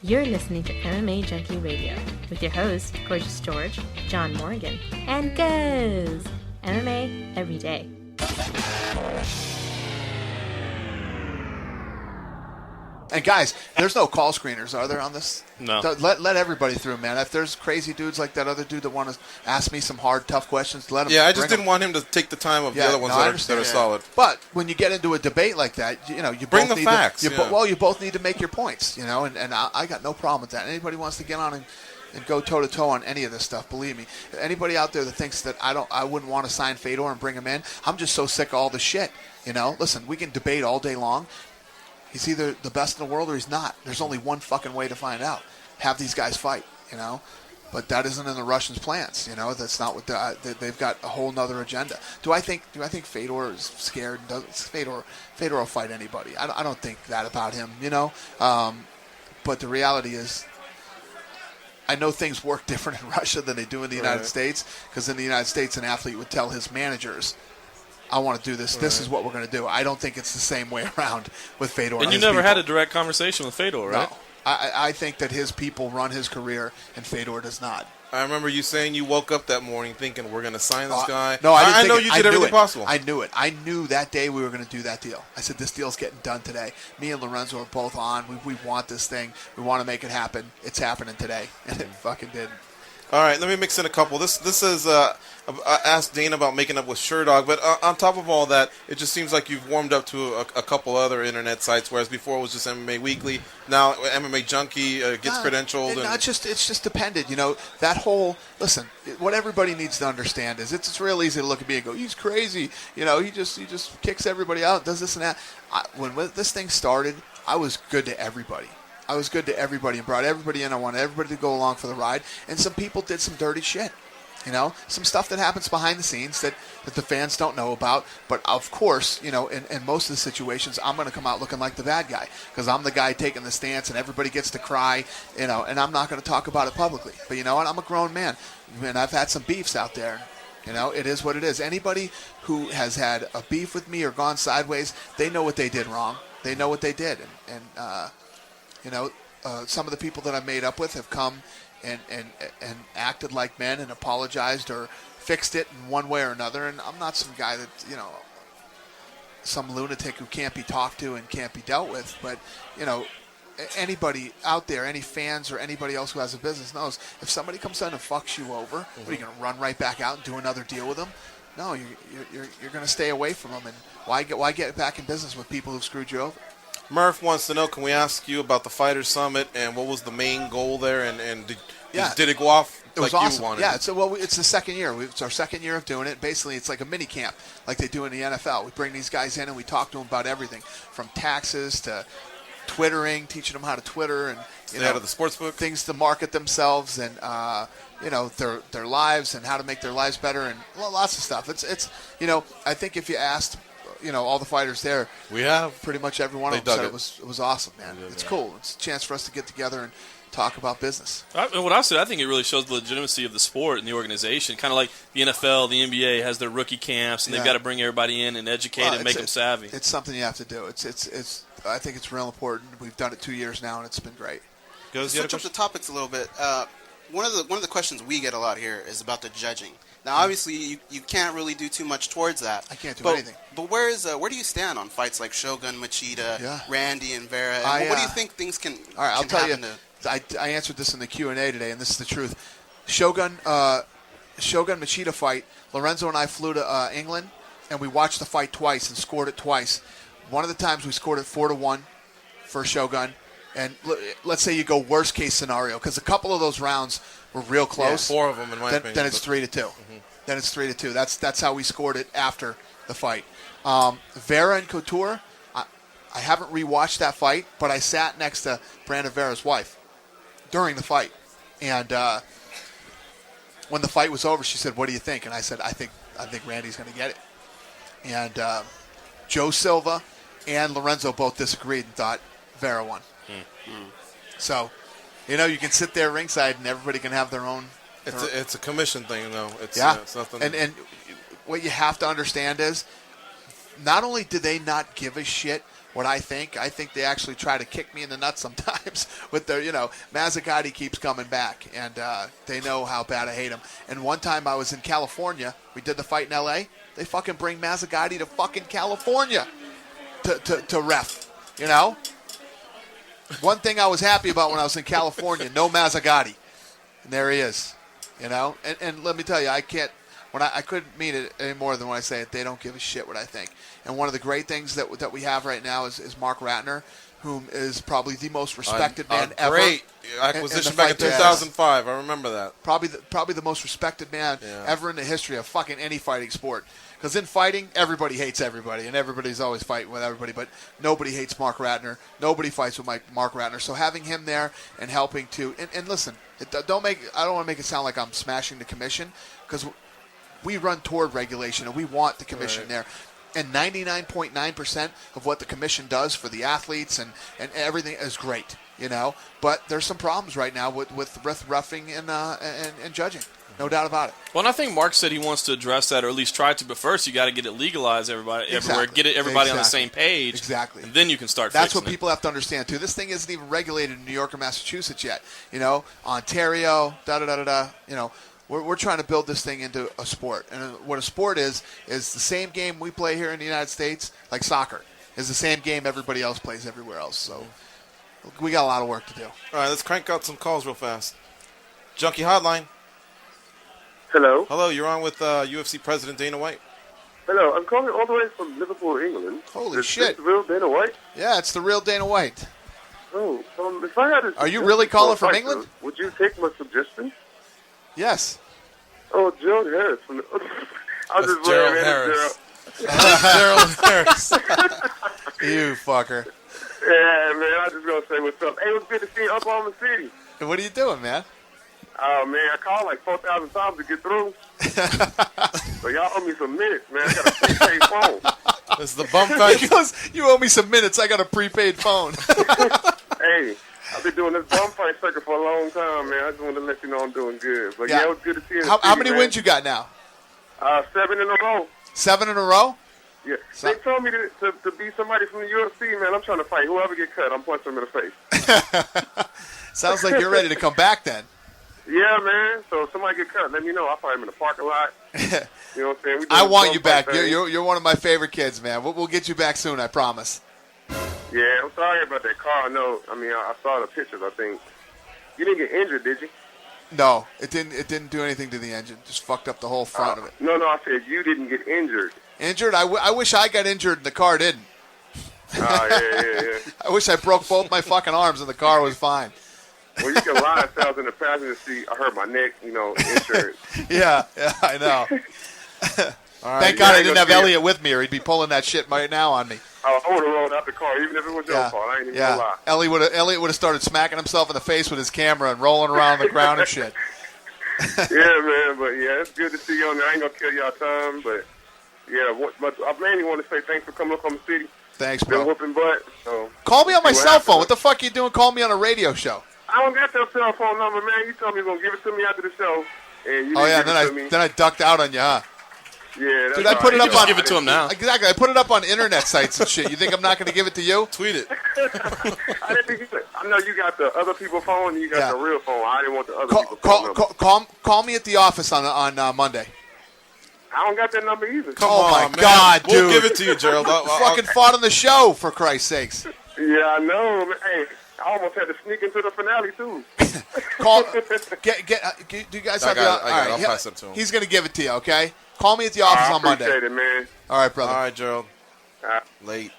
You're listening to MMA Junkie Radio with your host, Gorgeous George, John Morgan, and Goes MMA every day. And guys, there's no call screeners, are there, on this? No. Let everybody through, man. If there's crazy dudes like that other dude that want to ask me some hard, tough questions, let them. Yeah, I just didn't want him to take the time of the other ones that are solid. But when you get into a debate like that, you bring both the need facts. you both need to make your points, and I got no problem with that. Anybody wants to get on and go toe-to-toe on any of this stuff, believe me. Anybody out there that thinks that I wouldn't want to sign Fedor and bring him in, I'm just so sick of all the shit. Listen, we can debate all day long. He's either the best in the world or he's not. There's only one fucking way to find out. Have these guys fight, But that isn't in the Russians' plans, That's not what they've got a whole nother agenda. Do I think Fedor is scared? Fedor will fight anybody. I don't think that about him, But the reality is, I know things work different in Russia than they do in the United States, because in the United States, an athlete would tell his managers, I want to do this. This is what we're going to do. I don't think it's the same way around with Fedor. And you never had a direct conversation with Fedor, right? No. I think that his people run his career, and Fedor does not. I remember you saying you woke up that morning thinking, we're going to sign this guy. No, I know you did everything possible. I knew it. I knew that day we were going to do that deal. I said, this deal's getting done today. Me and Lorenzo are both on. We want this thing. We want to make it happen. It's happening today. And it fucking did. All right, let me mix in a couple. This is I asked Dana about making up with Sherdog, but on top of all that, it just seems like you've warmed up to a couple other internet sites, whereas before it was just MMA Weekly. Now MMA Junkie gets credentialed. It's just dependent. That whole listen. What everybody needs to understand is it's real easy to look at me and go, he's crazy. He just kicks everybody out, does this and that. When this thing started, I was good to everybody. I was good to everybody and brought everybody in. I wanted everybody to go along for the ride. And some people did some dirty shit. Some stuff that happens behind the scenes that the fans don't know about. But, of course, in most of the situations, I'm going to come out looking like the bad guy because I'm the guy taking the stance and everybody gets to cry, and I'm not going to talk about it publicly. But you know what? I'm a grown man, and I've had some beefs out there. It is what it is. Anybody who has had a beef with me or gone sideways, they know what they did wrong. They know what they did. Some of the people that I've made up with have come and acted like men and apologized or fixed it in one way or another. And I'm not some guy that, some lunatic who can't be talked to and can't be dealt with. But, anybody out there, any fans or anybody else who has a business knows if somebody comes in and fucks you over, what, are you going to run right back out and do another deal with them? No, you're going to stay away from them. And why get back in business with people who've screwed you over? Murph wants to know, can we ask you about the Fighters Summit and what was the main goal there? And did it go off like awesome. You wanted? Yeah, it's the second year. It's our second year of doing it. Basically, it's like a mini camp like they do in the NFL. We bring these guys in and we talk to them about everything from taxes to Twittering, teaching them how to Twitter and out of the sportsbook, things to market themselves and their lives and how to make their lives better and lots of stuff. It's I think if you asked all the fighters there, we have pretty much every one of them said it was awesome, man. It's cool. It's a chance for us to get together and talk about business. What I said, I think it really shows the legitimacy of the sport and the organization. Kind of like the NFL, the NBA has their rookie camps, and they've got to bring everybody in and educate and make them savvy. It's something you have to do. I think it's real important. We've done it 2 years now, and it's been great. Switch up the topics a little bit. One of the questions we get a lot here is about the judging. Now, obviously, you can't really do too much towards that. I can't do anything. But where do you stand on fights like Shogun, Machida, Randy, and Vera? And what do you think things can happen? All right, I'll tell you. I answered this in the Q&A today, and this is the truth. Shogun Machida fight, Lorenzo and I flew to England, and we watched the fight twice and scored it twice. One of the times we scored it 4-1 for Shogun. And let's say you go worst case scenario, because a couple of those rounds were real close. 4 of them, in my opinion. Then it's 3-2. Mm-hmm. Then it's 3-2. That's how we scored it after the fight. Vera and Couture, I haven't rewatched that fight, but I sat next to Brandon Vera's wife during the fight. And when the fight was over, she said, "What do you think?" And I said, "I think Randy's going to get it." And Joe Silva and Lorenzo both disagreed and thought Vera won. So, you can sit there ringside and everybody can have their own. It's a commission thing, though. It's nothing. And what you have to understand is, not only do they not give a shit what I think. I think they actually try to kick me in the nuts sometimes with their, Mazzucatti keeps coming back, and they know how bad I hate him. And one time I was in California. We did the fight in L.A. They fucking bring Mazzucatti to fucking California to ref, One thing I was happy about when I was in California, no Mazzucatti. And there he is, And let me tell you, I couldn't mean it any more than when I say it. They don't give a shit what I think. And one of the great things that we have right now is Mark Ratner, whom is probably the most respected man ever. Great acquisition back in 2005. I remember that. Probably the most respected man ever in the history of fucking any fighting sport. Because in fighting, everybody hates everybody, and everybody's always fighting with everybody. But nobody hates Mark Ratner. Nobody fights with Mark Ratner. So having him there and helping to and listen, I don't want to make it sound like I'm smashing the commission, because we run toward regulation and we want the commission there. And 99.9% of what the commission does for the athletes and everything is great, But there's some problems right now with roughing and judging. No doubt about it. Well, and I think Mark said he wants to address that, or at least try to. But first, you got to get it legalized everywhere. Get everybody on the same page. Exactly. And then you can start. That's what people have to understand too. This thing isn't even regulated in New York or Massachusetts yet. Ontario, We're trying to build this thing into a sport. And what a sport is the same game we play here in the United States, like soccer, is the same game everybody else plays everywhere else. So we got a lot of work to do. All right, let's crank out some calls real fast. Junkie Hotline. Hello. Hello, you're on with UFC President Dana White. Hello, I'm calling all the way from Liverpool, England. Holy Is shit. this the real Dana White? Yeah, it's the real Dana White. Oh, if I had a Are you really calling from England? Would you take my suggestion? Yes. Oh, Gerald Harris. From the, I was That's just Gerald wondering, Harris. Gerald. Gerald Harris. You fucker. Yeah, man, I just gonna say what's up. Hey, it was good to see you up on the city. Hey, what are you doing, man? Oh, man, I called like 4,000 times to get through. So y'all owe me some minutes, man. I got a prepaid phone. This is the bump fight. He goes, you owe me some minutes. I got a prepaid phone. Hey, I've been doing this bum fight circuit for a long time, man. I just wanted to let you know I'm doing good. But yeah, it was good to see you. How many wins you got now? 7 in a row. 7 in a row? Yeah. They told me to be somebody from the UFC, man. I'm trying to fight. Whoever get cut, I'm punching him in the face. Sounds like you're ready to come back then. Yeah, man. So if somebody get cut, let me know. I'll fight him in the parking lot. You know what I'm saying? I want you back. You're one of my favorite kids, man. We'll get you back soon, I promise. Yeah, I'm sorry about that car. I saw the pictures, I think. You didn't get injured, did you? No, it didn't do anything to the engine. Just fucked up the whole front of it. No, I said you didn't get injured. Injured? I wish I got injured and the car didn't. Yeah. I wish I broke both my fucking arms and the car was fine. Well, you can lie if I was in the passenger seat. I hurt my neck, insurance. Yeah, I know. All right. Thank God I didn't have Elliot with me, or he'd be pulling that shit right now on me. I would have rolled out the car, even if it was your fault. I ain't even gonna lie. Elliot would have started smacking himself in the face with his camera and rolling around on the ground and shit. Yeah, man, but yeah, it's good to see you on there. I ain't gonna kill y'all time, but yeah, but I mainly want to say thanks for coming up on the city. Thanks, Been bro. whooping butt. So call me on my cell phone. What the fuck you doing? Call me on a radio show. I don't got your cell phone number, man. You told me you were gonna give it to me after the show, and you then I ducked out on you, huh? Yeah, that's dude, I put it up on. Give it to him now. Exactly, I put it up on internet sites and shit. You think I'm not going to give it to you? Tweet it. I didn't think I know you got the other people's phone, and you got the real phone. I didn't want the other people's phone number. Call me at the office on Monday. I don't got that number either. Oh my God, dude! We'll give it to you, Gerald. Fucking fought on the show, for Christ's sakes. Yeah, I know. Man. Hey, I almost had to sneak into the finale too. Do you guys have I'll pass it to him. He's going to give it to you, okay? Call me at the office on Monday. I appreciate it, man. All right, brother. All right, Gerald. Late.